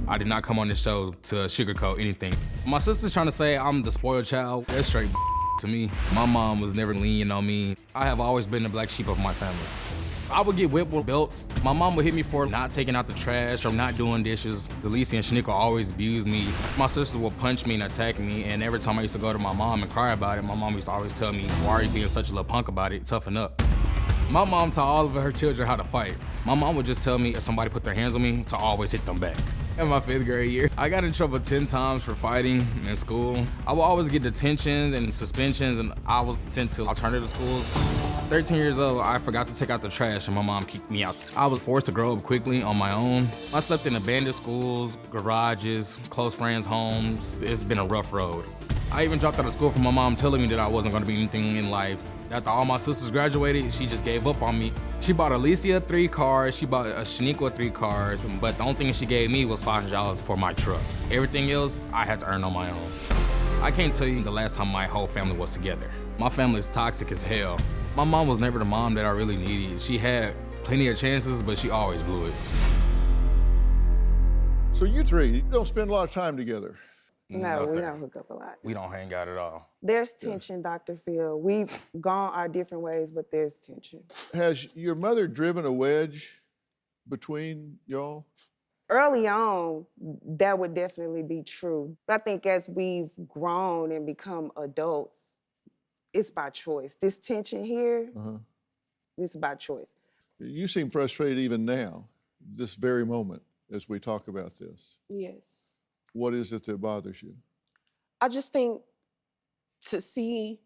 I did not come on this show to sugarcoat anything. My sister's trying to say I'm the spoiled child. That's straight to me. My mom was never lenient on me. I have always been the black sheep of my family. I would get whipped with belts. My mom would hit me for not taking out the trash or not doing dishes. Alicia and Shaniqua always abused me. My sisters would punch me and attack me, and every time I used to go to my mom and cry about it, my mom used to always tell me, why are you being such a little punk about it? Toughen up. My mom taught all of her children how to fight. My mom would just tell me if somebody put their hands on me to always hit them back. In my 5th grade year, I got in trouble 10 times for fighting in school. I would always get detentions and suspensions, and I was sent to alternative schools. 13 years old, I forgot to take out the trash and my mom kicked me out. I was forced to grow up quickly on my own. I slept in abandoned schools, garages, close friends' homes. It's been a rough road. I even dropped out of school from my mom telling me that I wasn't gonna be anything in life. After all my sisters graduated, she just gave up on me. She bought Alicia 3 cars, she bought Shaniqua 3 cars, but the only thing she gave me was $500 for my truck. Everything else, I had to earn on my own. I can't tell you the last time my whole family was together. My family is toxic as hell. My mom was never the mom that I really needed. She had plenty of chances, but she always blew it. So you three don't spend a lot of time together. No, we sir. don't hook up a lot. We don't hang out at all. There's tension, Dr. Phil. We've gone our different ways, but there's tension. Has your mother driven a wedge between y'all? Early on, that would definitely be true. But I think as we've grown and become adults, it's by choice. This tension here, this is by choice. You seem frustrated even now, this very moment, as we talk about this. Yes. What is it that bothers you? I just think to see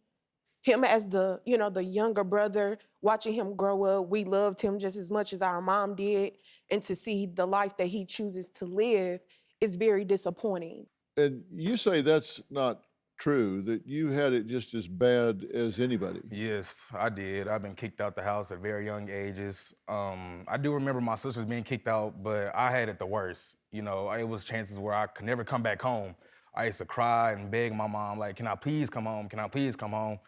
him as the younger brother, watching him grow up, we loved him just as much as our mom did, and to see the life that he chooses to live is very disappointing. And you say that's not true, that you had it just as bad as anybody. Yes, I did. I've been kicked out the house at very young ages. I do remember my sisters being kicked out, but I had it the worst. You know, it was chances where I could never come back home. I used to cry and beg my mom, like, can I please come home? Can I please come home?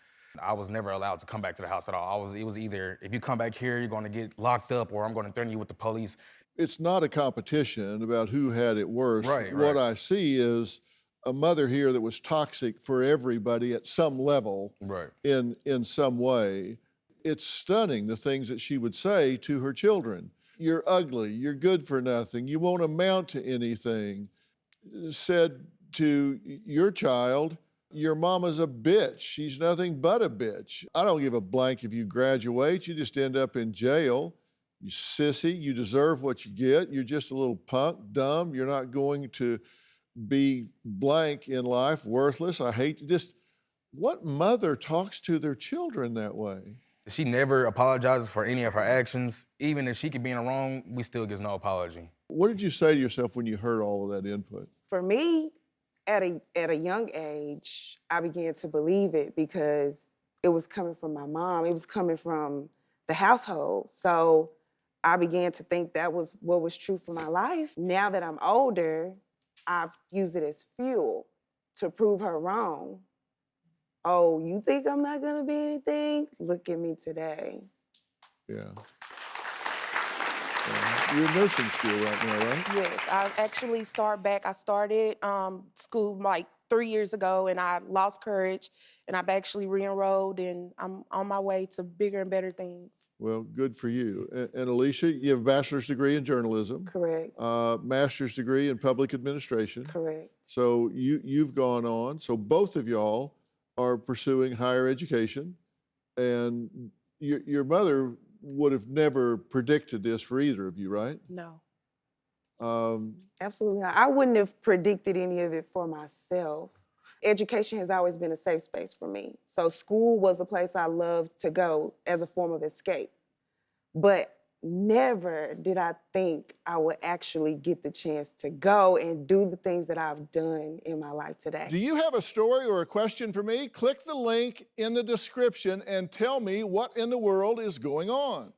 I was never allowed to come back to the house at all. It was either, if you come back here, you're gonna get locked up or I'm gonna threaten you with the police. It's not a competition about who had it worse. Right, What right. I see is a mother here that was toxic for everybody at some level, Right. in some way. It's stunning the things that she would say to her children. You're ugly, you're good for nothing, you won't amount to anything. Said to your child, your mama's a bitch, she's nothing but a bitch. I don't give a blank if you graduate, you just end up in jail. You sissy, you deserve what you get, you're just a little punk, dumb, you're not going to be blank in life, worthless. I hate to just, what mother talks to their children that way? She never apologizes for any of her actions. Even if she could be in the wrong, we still gets no apology. What did you say to yourself when you heard all of that input? For me, at a young age, I began to believe it because it was coming from my mom. It was coming from the household. So I began to think that was what was true for my life. Now that I'm older, I've used it as fuel to prove her wrong. Oh, you think I'm not gonna be anything? Look at me today. Yeah. You're in nursing school right now, right? Yes, I actually I started school like 3 years ago, and I lost courage, and I've actually re-enrolled, and I'm on my way to bigger and better things. Well, good for you. And Alicia, you have a bachelor's degree in journalism, Correct, master's degree in public administration. correct. So you've gone on. So both of y'all are pursuing higher education, and your mother would have never predicted this for either of you, right? No. Absolutely not. I wouldn't have predicted any of it for myself. Education has always been a safe space for me. So school was a place I loved to go as a form of escape. But never did I think I would actually get the chance to go and do the things that I've done in my life today. Do you have a story or a question for me? Click the link in the description and tell me what in the world is going on.